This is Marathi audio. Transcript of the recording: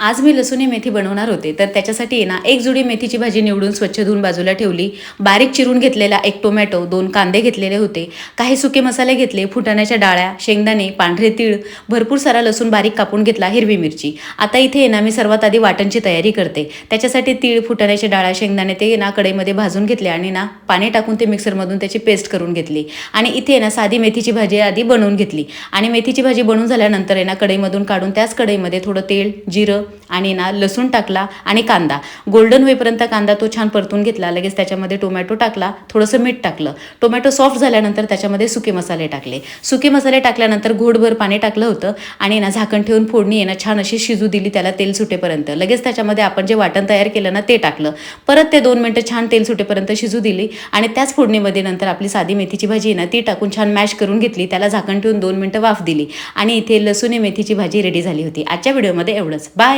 आज मी लसूणी मेथी बनवणार होते, तर त्याच्यासाठी ना एक जुडी मेथीची भाजी निवडून स्वच्छ धुवून बाजूला ठेवली. बारीक चिरून घेतलेला एक टोमॅटो, 2 कांदे घेतलेले होते, काही सुके मसाले घेतले, फुटाण्याच्या डाळ्या, शेंगदाणे, पांढरे तीळ, भरपूर सारा लसूण बारीक कापून घेतला, हिरवी मिरची. आता इथे ना मी सर्वात आधी वाटणची तयारी करते. त्याच्यासाठी तीळ, फुटाण्याच्या डाळ्या, शेंगदाणे ते ना कढईमध्ये भाजून घेतले आणि ना पाणी टाकून ते मिक्सरमधून त्याची पेस्ट करून घेतली. आणि इथे ना साधी मेथीची भाजी आधी बनवून घेतली. आणि मेथीची भाजी बनवून झाल्यानंतर ना कढईमधून काढून त्याच कढईमध्ये थोडं तेल, जिरं आणि ना लसूण टाकला आणि कांदा गोल्डन होईपर्यंत कांदा तो छान परतून घेतला. लगेच त्याच्यामध्ये टोमॅटो टाकला, थोडंसं मीठ टाकलं. टोमॅटो सॉफ्ट झाल्यानंतर त्याच्यामध्ये सुके मसाले टाकले. सुके मसाले टाकल्यानंतर घोटभर पाणी टाकलं होतं आणि ना झाकण ठेवून फोडणी ना छान अशी शिजू दिली त्याला तेल सुटेपर्यंत. लगेच त्याच्यामध्ये आपण जे वाटण तयार केलं ना ते टाकलं. परत ते 2 मिनिटं छान तेल सुटेपर्यंत शिजू दिली आणि त्याच फोडणीमध्ये नंतर आपली साधी मेथीची भाजी ना ती टाकून छान मॅश करून घेतली. त्याला झाकण ठेवून 2 मिनिटं वाफ दिली आणि इथे लसूणी मेथीची भाजी रेडी झाली होती. आजच्या व्हिडिओमध्ये एवढंच. बाय.